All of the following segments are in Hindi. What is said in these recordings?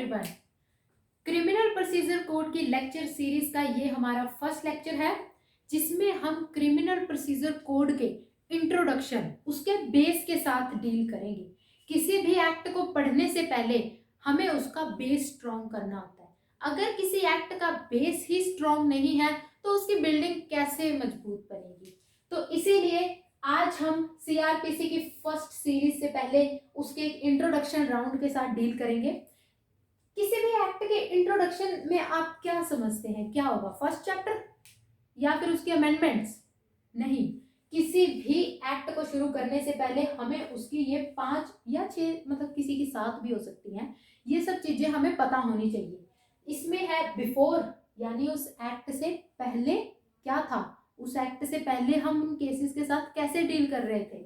एवरीवन। क्रिमिनल प्रोसीजर कोड की लेक्चर सीरीज का ये हमारा फर्स्ट लेक्चर है, जिसमें हम क्रिमिनल प्रोसीजर कोड के इंट्रोडक्शन उसके बेस के साथ डील करेंगे। किसी भी एक्ट को पढ़ने से पहले हमें उसका बेस स्ट्रॉन्ग करना होता है। अगर किसी एक्ट का बेस ही स्ट्रॉन्ग नहीं है तो उसकी बिल्डिंग कैसे मजबूत बनेगी। तो इसीलिए आज हम सीआरपीसी की फर्स्ट सीरीज से पहले उसके एक इंट्रोडक्शन राउंड के साथ डील करेंगे। किसी भी एक्ट के इंट्रोडक्शन में आप क्या समझते हैं, क्या होगा? फर्स्ट चैप्टर या फिर उसके अमेंडमेंट्स? नहीं, किसी भी एक्ट को शुरू करने से पहले हमें उसकी ये 5 या 6 मतलब किसी की 7 भी हो सकती हैं, ये सब चीजें हमें पता होनी चाहिए। इसमें है बिफोर, यानी उस एक्ट से पहले क्या था, उस एक्ट से पहले हम उन केसेस के साथ कैसे डील कर रहे थे।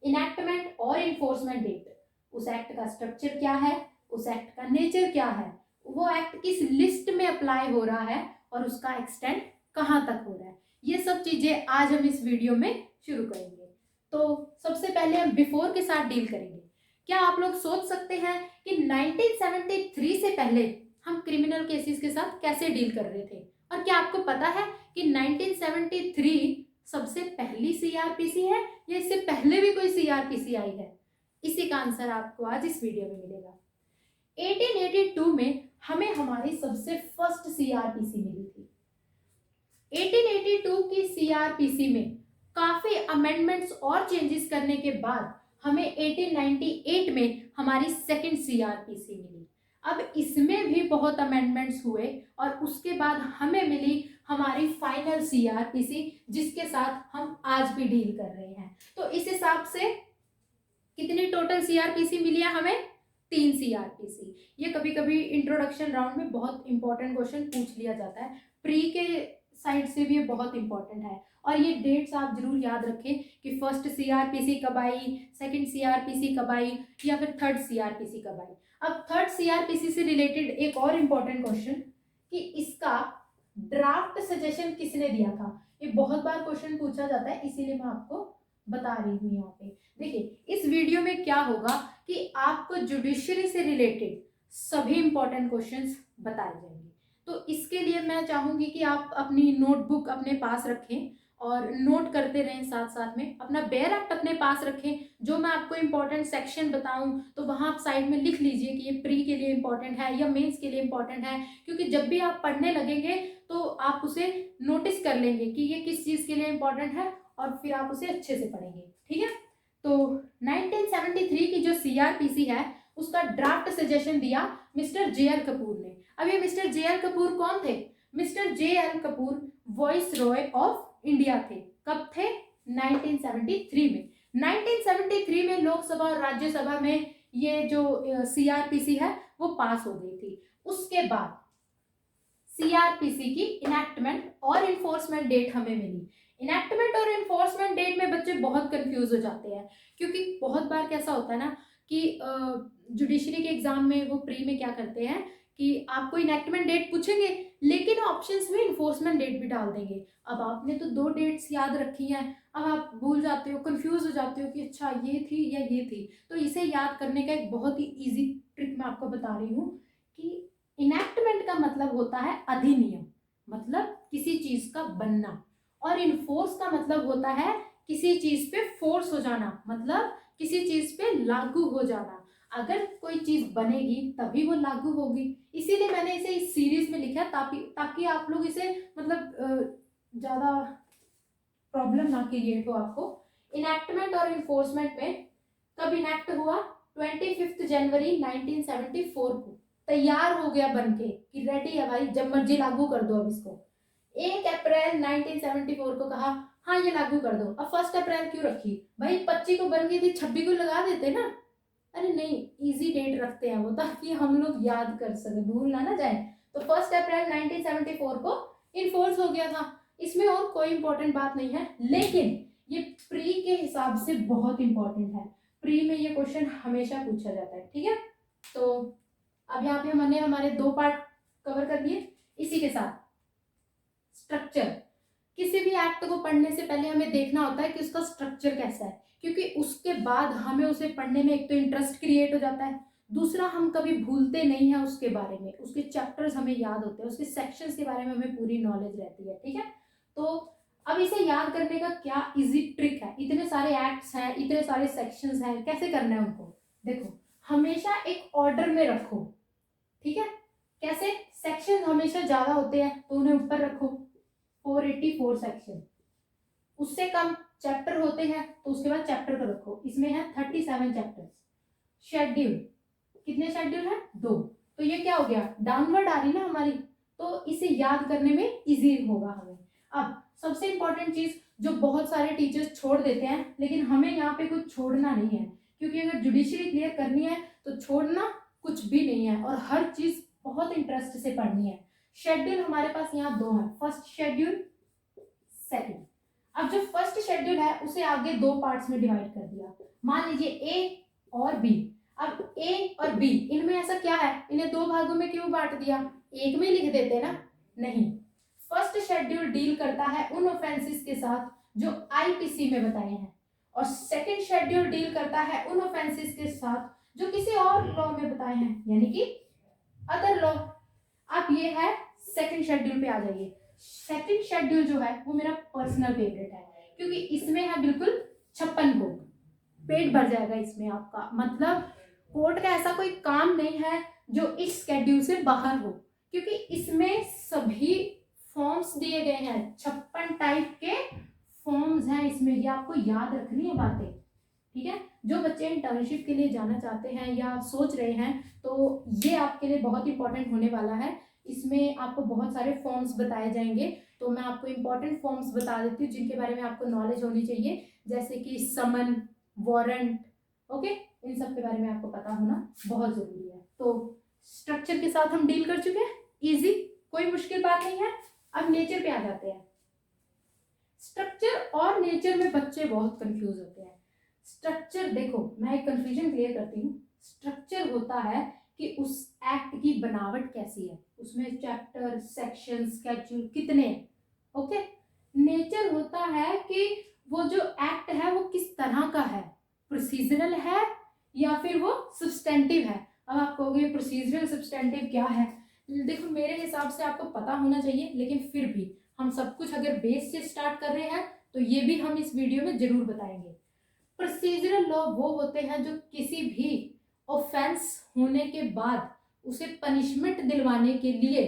इनैक्टमेंट और इन्फोर्समेंट डेट, उस एक्ट का स्ट्रक्चर क्या है, उस एक्ट का नेचर क्या है, वो एक्ट किस लिस्ट में अप्लाई हो रहा है और उसका एक्सटेंड कहाँ तक हो रहा है। ये सब चीजें आज हम इस वीडियो में शुरू करेंगे। तो सबसे पहले हम बिफोर के साथ डील करेंगे। क्या आप लोग सोच सकते हैं कि 1973 से पहले हम क्रिमिनल केसेस के साथ कैसे डील कर रहे थे? और क्या आपको पता है कि 1973 सबसे पहली सीआरपीसी है या इससे पहले भी कोई सीआरपीसी आई है? इसी का आंसर आपको आज इस वीडियो में मिलेगा। 1882 में हमें हमारी सबसे फर्स्ट सीआरपीसी मिली थी। 1882 की सीआरपीसी में काफी अमेंडमेंट्स और चेंजेस करने के बाद हमें 1898 में हमारी सेकंड सीआरपीसी मिली। अब इसमें भी बहुत अमेंडमेंट्स हुए और उसके बाद हमें मिली हमारी फाइनल सीआरपीसी, जिसके साथ हम आज भी डील कर रहे हैं। तो इस हिसाब से कितनी टोटल सीआरपीसी मिली है हमें? 3 सीआरपीसी। ये कभी कभी इंट्रोडक्शन राउंड में बहुत इंपॉर्टेंट क्वेश्चन पूछ लिया जाता है, प्री के साइड से भी ये बहुत इंपॉर्टेंट है। और ये डेट्स आप जरूर याद रखें कि फर्स्ट सीआरपीसी कब आई, सेकंड सीआरपीसी कब आई या फिर थर्ड सीआरपीसी कब आई। अब थर्ड सीआरपीसी से रिलेटेड एक और इंपॉर्टेंट क्वेश्चन कि इसका ड्राफ्ट सजेशन किसने दिया था। ये बहुत बार क्वेश्चन पूछा जाता है, इसीलिए मैं आपको बता रही हूँ यहाँ पे। देखिए, इस वीडियो में क्या होगा कि आपको जुडिशरी से रिलेटेड सभी इंपॉर्टेंट क्वेश्चंस बताए जाएंगे। तो इसके लिए मैं चाहूंगी कि आप अपनी नोटबुक अपने पास रखें और नोट करते रहें, साथ साथ में अपना बेयर एक्ट अपने पास रखें। जो मैं आपको इंपॉर्टेंट सेक्शन बताऊं तो वहां आप साइड में लिख लीजिए कि ये प्री के लिए इंपॉर्टेंट है या मेंस के लिए इंपॉर्टेंट है, क्योंकि जब भी आप पढ़ने लगेंगे तो आप उसे नोटिस कर लेंगे कि ये किस चीज के लिए इंपॉर्टेंट है और फिर आप उसे अच्छे से पढ़ेंगे। ठीक है, तो 1973 की जो सीआरपीसी है उसका ड्राफ्ट सजेशन दिया मिस्टर जे.एल. कपूर ने। अब ये मिस्टर जे.एल. कपूर कौन थे? Mister J L. Kapoor viceroy of India थे। कब थे? 1973 में। 1973 में लोकसभा और राज्यसभा में ये जो सीआरपीसी है वो पास हो गई थी। उसके बाद सीआरपीसी की इनैक्टमेंट और इन्फोर्समेंट डेट हमें मिली। इनैक्टमेंट और इन्फोर्समेंट डेट में बच्चे बहुत कंफ्यूज हो जाते हैं, क्योंकि बहुत बार कैसा होता है ना कि जुडिशरी के एग्जाम में वो प्री में क्या करते हैं कि आपको इनैक्टमेंट डेट पूछेंगे लेकिन ऑप्शंस में इन्फोर्समेंट डेट भी डाल देंगे। अब आपने तो 2 डेट्स याद रखी हैं, अब आप भूल जाते हो, कंफ्यूज हो जाते हो कि अच्छा ये थी या ये थी। तो इसे याद करने का एक बहुत ही ईजी ट्रिक मैं आपको बता रही हूँ कि इनैक्टमेंट का मतलब होता है अधिनियम, मतलब किसी चीज का बनना, और इन्फोर्स का मतलब होता है किसी चीज पे फोर्स हो जाना, मतलब किसी चीज पे लागू हो जाना। अगर कोई चीज बनेगी तभी वो लागू होगी। इसीलिए मैंने इसे इस सीरीज में लिखा ताकि आप लोग इसे मतलब ज्यादा प्रॉब्लम ना क्रिएट हो आपको। इनैक्टमेंट और इन्फोर्समेंट में कब इनैक्ट हुआ? 25 जनवरी 1974 को तैयार हो गया बनके कि रेडी है भाई, जब मर्जी लागू कर दो। अब इसको 1 अप्रैल 1974 को कहा हाँ ये लागू कर दो। अब 1 अप्रैल क्यों रखी भाई? 25 को बन गई थी, 26 को लगा देते ना। अरे नहीं, इजी डेट रखते हैं वो ताकि हम लोग याद कर सके, भूल ना जाए। तो 1 अप्रैल 1974 को इन्फोर्स हो गया था। इसमें और कोई इंपॉर्टेंट बात नहीं है, लेकिन ये प्री के हिसाब से बहुत इंपॉर्टेंट है। प्री में ये क्वेश्चन हमेशा पूछा जाता है। ठीक है, तो अब यहाँ पे हमने हमारे 2 पार्ट कवर कर दिए। इसी के साथ स्ट्रक्चर, किसी भी एक्ट को पढ़ने से पहले हमें देखना होता है कि उसका स्ट्रक्चर कैसा है, क्योंकि उसके बाद हमें उसे पढ़ने में एक तो इंटरेस्ट क्रिएट हो जाता है, दूसरा, हम कभी भूलते नहीं हैं उसके बारे में, उसके चैप्टर्स हमें याद होते हैं, उसके सेक्शंस के बारे में हमें पूरी नॉलेज रहती है, ठीक है। तो अब इसे याद करने का क्या इजी ट्रिक है, इतने सारे एक्ट्स हैं, इतने सारे सेक्शंस हैं, कैसे करना है उनको, देखो हमेशा एक ऑर्डर में रखो, ठीक है। कैसे, सेक्शन हमेशा ज्यादा होते हैं तो उन्हें ऊपर रखो, 484 सेक्शन, उससे कम चैप्टर होते हैं तो उसके बाद चैप्टर को रखो, इसमें है 37 चैप्टर्स। शेड्यूल, कितने शेड्यूल है, 2, तो ये क्या हो गया, डाउनवर्ड आ रही ना हमारी, तो इसे याद करने में इजी होगा हमें। अब सबसे इंपॉर्टेंट चीज जो बहुत सारे टीचर्स छोड़ देते हैं, लेकिन हमें यहाँ पे कुछ छोड़ना नहीं है, क्योंकि अगर जुडिशरी क्लियर करनी है तो छोड़ना कुछ भी नहीं है, और हर चीज बहुत इंटरेस्ट से पढ़नी है। शेड्यूल हमारे पास यहाँ 2 है, फर्स्ट शेड्यूल, सेकंड। अब जो फर्स्ट शेड्यूल है उसे आगे 2 पार्ट्स में डिवाइड कर दिया, मान लीजिए ए और बी। अब ए और बी, इनमें ऐसा क्या है, इन्हें 2 भागों में क्यों बांट दिया, एक में लिख देते ना, नहीं। फर्स्ट शेड्यूल डील करता है उन ऑफेंसेस के साथ जो आईपीसी में बताए हैं, और सेकंड शेड्यूल डील करता है उन ऑफेंसेस के साथ जो किसी और लॉ में बताए हैं, यानी कि अदर लॉ। अब ये है सेकंड शेड्यूल पे आ जाइए। सेकंड शेड्यूल जो है वो मेरा पर्सनल फेवरेट है, क्योंकि इसमें है बिल्कुल 56 बुक, पेट भर जाएगा इसमें आपका, मतलब कोर्ट का ऐसा कोई काम नहीं है जो इस शेड्यूल से बाहर हो, क्योंकि इसमें सभी फॉर्म्स दिए गए हैं, 56 टाइप के फॉर्म्स हैं इसमें, ये आपको याद रखनी है बातें, ठीक है। जो बच्चे इंटर्नशिप के लिए जाना चाहते हैं या सोच रहे हैं, तो ये आपके लिए बहुत इंपॉर्टेंट होने वाला है। इसमें आपको बहुत सारे फॉर्म्स बताए जाएंगे, तो मैं आपको इंपॉर्टेंट फॉर्म्स बता देती हूँ जिनके बारे में आपको नॉलेज होनी चाहिए, जैसे कि समन, वारंट, ओके, इन सब के बारे में आपको पता होना बहुत जरूरी है। तो स्ट्रक्चर के साथ हम डील कर चुके हैं, इजी, कोई मुश्किल बात नहीं है। अब नेचर पे आ जाते हैं। स्ट्रक्चर और नेचर में बच्चे बहुत कंफ्यूज होते हैं। स्ट्रक्चर, देखो मैं एक कंफ्यूजन क्लियर करती हूँ। स्ट्रक्चर होता है कि उस एक्ट की बनावट कैसी है, उसमें चैप्टर, सेक्शन, स्केड्यूल कितने हैं, ओके। नेचर होता है कि वो जो एक्ट है वो किस तरह का है, प्रोसीजरल है या फिर वो सब्सटेंटिव है। अब आप कहोगे प्रोसीजरल सब्सटेंटिव क्या है, देखो मेरे हिसाब से आपको पता होना चाहिए, लेकिन फिर भी हम सब कुछ अगर बेस से स्टार्ट कर रहे हैं तो ये भी हम इस वीडियो में जरूर बताएंगे। प्रोसीजरल लॉ वो होते हैं जो किसी भी ऑफेंस होने के बाद उसे पनिशमेंट दिलवाने के लिए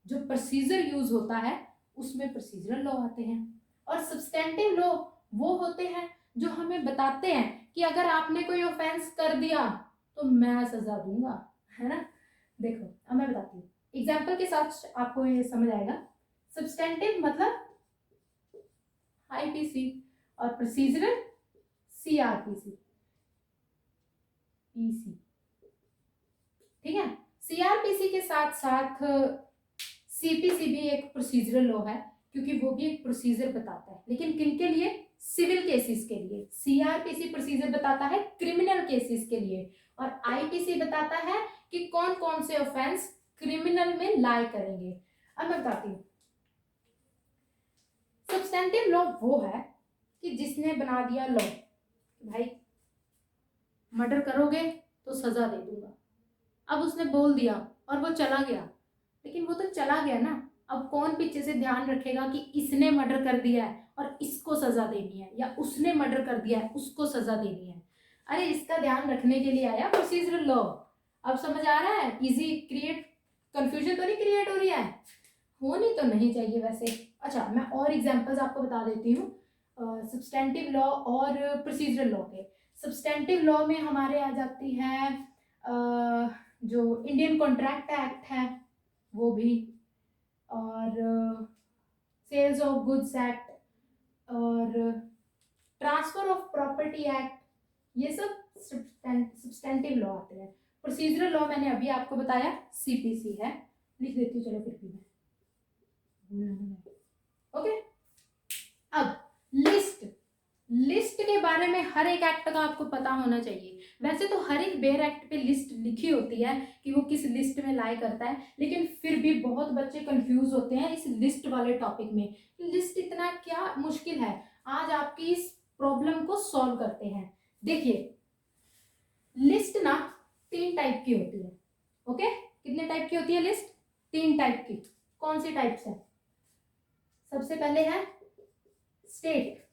जो प्रोसीजर यूज होता है उसमें प्रोसीजरल लॉ आते हैं। और सब्सटेंटिव लॉ वो होते हैं जो हमें बताते हैं कि अगर आपने कोई ऑफेंस कर दिया तो मैं सजा दूंगा, है ना। देखो अब मैं बताती हूँ, एग्जाम्पल के साथ आपको ये समझ आएगा। सब्सटेंटिव मतलब आईपीसी और प्रोसीजरल सीआरपीसी, पीसी, ठीक है। सीआरपीसी के साथ साथ सीपीसी भी एक प्रोसीजरल लॉ है, क्योंकि वो भी एक प्रोसीजर बताता है, लेकिन किन के लिए, सिविल केसेस के लिए। सीआरपीसी प्रोसीजर बताता है क्रिमिनल केसेस के लिए, और आईपीसी बताता है कि कौन कौन से ऑफेंस क्रिमिनल में लाई करेंगे। अब मैं बताती हूँ। सब्सटेंटिव लॉ वो है कि जिसने बना दिया लॉ, भाई मर्डर करोगे तो सजा दे दूंगा, अब उसने बोल दिया और वो चला गया, लेकिन वो तो चला गया ना, अब कौन पीछे से ध्यान रखेगा कि इसने मर्डर कर दिया है और इसको सजा देनी है, या उसने मर्डर कर दिया है उसको सजा देनी है। अरे इसका ध्यान रखने के लिए आया प्रोसीजरल लॉ। अब समझ आ रहा है, इजी, क्रिएट, कंफ्यूजन तो नहीं क्रिएट हो रही है, होनी तो नहीं चाहिए वैसे। अच्छा मैं और एग्जांपल्स आपको बता देती हूँ सब्सटेंटिव लॉ और प्रोसीजरल लॉ के। सब्सटेंटिव लॉ में हमारे आ जाती है जो इंडियन कॉन्ट्रैक्ट एक्ट है वो भी, और सेल्स ऑफ गुड्स एक्ट, और ट्रांसफर ऑफ प्रॉपर्टी एक्ट, ये सब सब्सटेंटिव लॉ आते हैं। प्रोसीजरल लॉ मैंने अभी आपको बताया सीपीसी है, लिख देती हूँ चलो फिर भी मैं, ओके। अब लिस्ट के बारे में हर एक एक्ट का आपको पता होना चाहिए। वैसे तो हर एक बेयर एक्ट पे लिस्ट लिखी होती है कि वो किस लिस्ट में लाई करता है, लेकिन फिर भी बहुत बच्चे कंफ्यूज होते हैं इस लिस्ट वाले टॉपिक में। लिस्ट इतना क्या मुश्किल है, आज आपकी इस प्रॉब्लम को सॉल्व करते हैं। देखिए लिस्ट ना 3 टाइप की होती है। ओके, कितने टाइप की होती है लिस्ट? 3 टाइप की। कौन सी टाइप्स है? सबसे पहले है state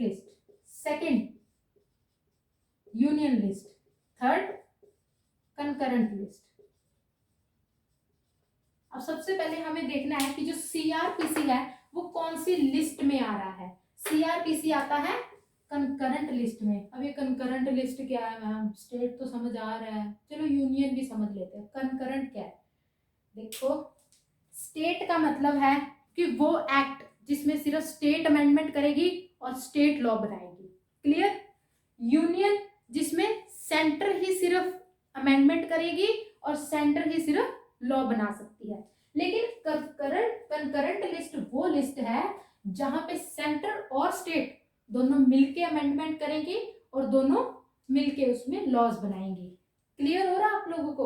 list, second union list, third concurrent list. अब सबसे पहले हमें देखना है कि जो सीआरपीसी है वो कौन सी लिस्ट में आ रहा है। सीआरपीसी आता है कंकरेंट लिस्ट में। अब ये कंकरेंट लिस्ट क्या है मैम? स्टेट तो समझ आ रहा है, चलो यूनियन भी समझ लेते हैं। कंकरेंट क्या है? देखो, स्टेट का मतलब है कि वो एक्ट जिसमें सिर्फ स्टेट अमेंडमेंट करेगी और स्टेट लॉ बनाएगी। क्लियर? यूनियन जिसमें सेंटर ही सिर्फ अमेंडमेंट करेगी और सेंटर ही सिर्फ लॉ बना सकती है। लेकिन कंकरेंट लिस्ट वो लिस्ट है जहां पे सेंटर और स्टेट दोनों मिलके अमेंडमेंट करेंगे और दोनों मिलके उसमें लॉज बनाएंगे। क्लियर हो रहा आप लोगों को?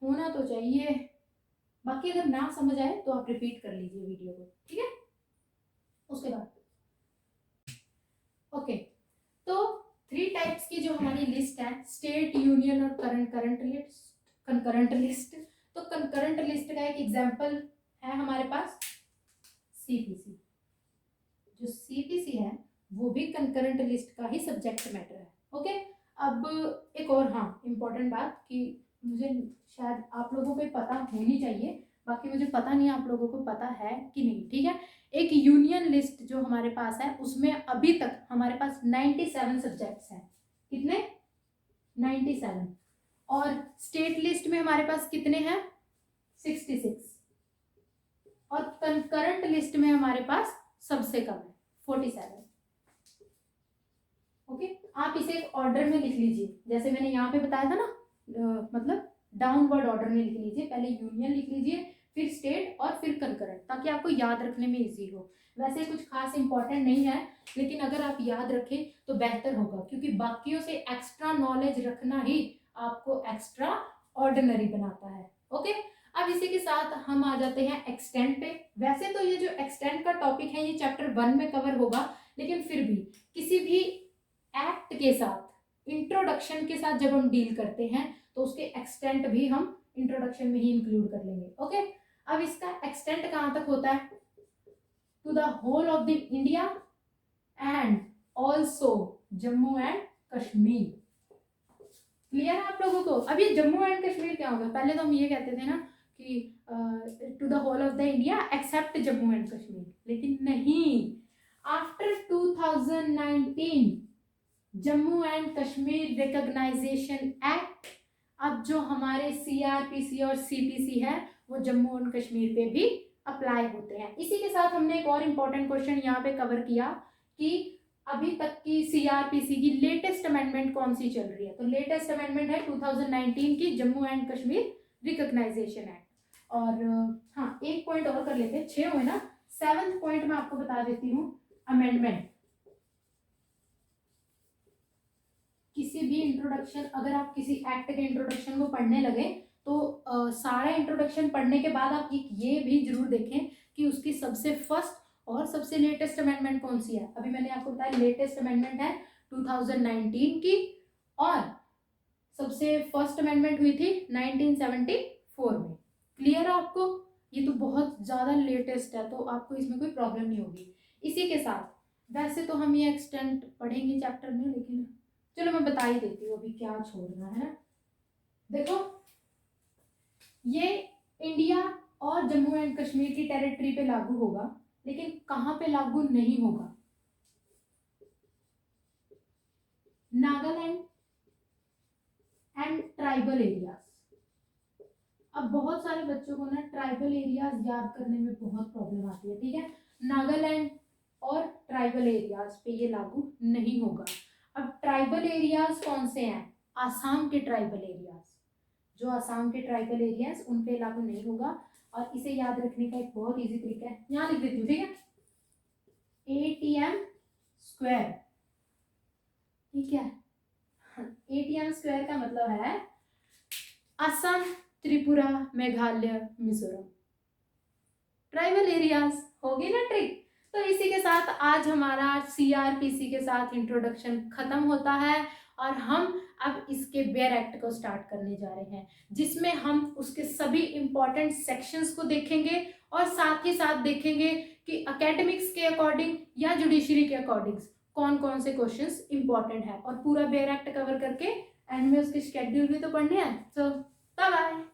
होना तो चाहिए। बाकी अगर ना समझ आए तो आप रिपीट कर लीजिए वीडियो को, ठीक है? उसके बाद ओके, तो 3 टाइप्स की जो हमारी लिस्ट है, स्टेट, यूनियन और कंकरेंट लिस्ट। तो कंकरेंट लिस्ट का एक एग्जांपल है हमारे पास सीपीसी। जो सीपीसी है वो भी कंकरेंट लिस्ट का ही सब्जेक्ट मैटर है। ओके, अब एक और हाँ इम्पोर्टेंट बात कि मुझे शायद आप लोगों को पता होनी चाहिए, बाकी मुझे पता नहीं आप लोगों को पता है कि नहीं, ठीक है? एक यूनियन लिस्ट जो हमारे पास है उसमें अभी तक हमारे पास 97 सब्जेक्ट्स हैं। कितने? 97। और स्टेट लिस्ट में हमारे पास कितने हैं? 66। और कंकरेंट लिस्ट में हमारे पास सबसे कम है 47। ओके, आप इसे एक ऑर्डर में लिख लीजिए, जैसे मैंने यहाँ पे बताया था ना, मतलब डाउनवर्ड ऑर्डर में लिख लीजिए। पहले यूनियन लिख लीजिए, फिर स्टेट और फिर कंकरेंट, ताकि आपको याद रखने में इजी हो। वैसे कुछ खास इंपॉर्टेंट नहीं है, लेकिन अगर आप याद रखें तो बेहतर होगा, क्योंकि बाकियों से एक्स्ट्रा नॉलेज रखना ही आपको एक्स्ट्रा ऑर्डिनरी बनाता है। ओके, अब इसी के साथ हम आ जाते हैं एक्सटेंड पे। वैसे तो ये जो एक्सटेंड का टॉपिक है ये चैप्टर 1 में कवर होगा, लेकिन फिर भी किसी भी एक्ट के साथ, इंट्रोडक्शन के साथ जब हम डील करते हैं तो उसके एक्सटेंट भी हम इंट्रोडक्शन में ही इंक्लूड कर लेंगे। ओके, अब इसका एक्सटेंट कहां तक होता है? To the whole of the India and also Jammu and Kashmir. Clear है आप लोगों को? अब ये जम्मू एंड कश्मीर क्या होगा? पहले तो हम ये कहते थे ना कि to the whole of the India except Jammu and Kashmir, लेकिन नहीं, after 2019 Jammu and Kashmir recognisation act, अब जो हमारे सीआरपीसी और सीपीसी है वो जम्मू एंड कश्मीर पे भी अप्लाई होते हैं। इसी के साथ हमने एक और इम्पोर्टेंट क्वेश्चन यहाँ पे कवर किया कि अभी तक की सीआरपीसी की लेटेस्ट अमेंडमेंट कौन सी चल रही है। तो लेटेस्ट अमेंडमेंट है 2019 की Jammu and Kashmir recognisation act. और हाँ, एक पॉइंट और कर लेते हैं, 6 हुए ना। 7th पॉइंट में आपको बता देती हूँ, अमेंडमेंट। किसी भी इंट्रोडक्शन, अगर आप किसी एक्ट के इंट्रोडक्शन को पढ़ने लगे तो सारा इंट्रोडक्शन पढ़ने के बाद आप ये भी जरूर देखें कि उसकी सबसे फर्स्ट और सबसे लेटेस्ट अमेंडमेंट कौन सी है। अभी मैंने आपको बताया लेटेस्ट अमेंडमेंट है 2019 की, और सबसे फर्स्ट अमेंडमेंट हुई थी 1974 में। क्लियर है आपको? ये तो बहुत ज़्यादा लेटेस्ट है, तो आपको इसमें कोई प्रॉब्लम नहीं होगी। इसी के साथ वैसे तो हम ये एक्सटेंट पढ़ेंगे चैप्टर में, लेकिन चलो मैं बता ही देती हूँ अभी क्या छोड़ना है। देखो, ये इंडिया और जम्मू एंड कश्मीर की टेरिटरी पे लागू होगा, लेकिन कहाँ पे लागू नहीं होगा? Nagaland and tribal areas. अब बहुत सारे बच्चों को ना ट्राइबल एरियाज याद करने में बहुत प्रॉब्लम आती है, ठीक है? नागालैंड और ट्राइबल एरियाज पे ये लागू नहीं होगा। अब ट्राइबल एरियाज कौन से हैं? आसाम के ट्राइबल एरियाज, जो आसाम के ट्राइबल एरियाज उन पे लागू नहीं होगा। और इसे याद रखने का एक बहुत इजी तरीका है, यहाँ लिख देती हूँ, ठीक है? ATM स्क्वायर, ठीक है? ATM स्क्वायर का मतलब है असम, त्रिपुरा, मेघालय, मिजोरम, ट्राइबल एरियाज। होगी ना ट्रिक? तो इसी के साथ आज हमारा सीआरपीसी के साथ इंट्रोडक्शन खत्म होता है, और हम अब इसके बेयर एक्ट को स्टार्ट करने जा रहे हैं, जिसमें हम उसके सभी इंपॉर्टेंट सेक्शंस को देखेंगे और साथ ही साथ देखेंगे कि एकेडमिक्स के अकॉर्डिंग या जुडिशरी के अकॉर्डिंग कौन कौन से क्वेश्चंस इंपॉर्टेंट है, और पूरा बेयर एक्ट कवर करके एंड में उसके शेड्यूल भी तो पढ़ने हैं। सो बाय बाय।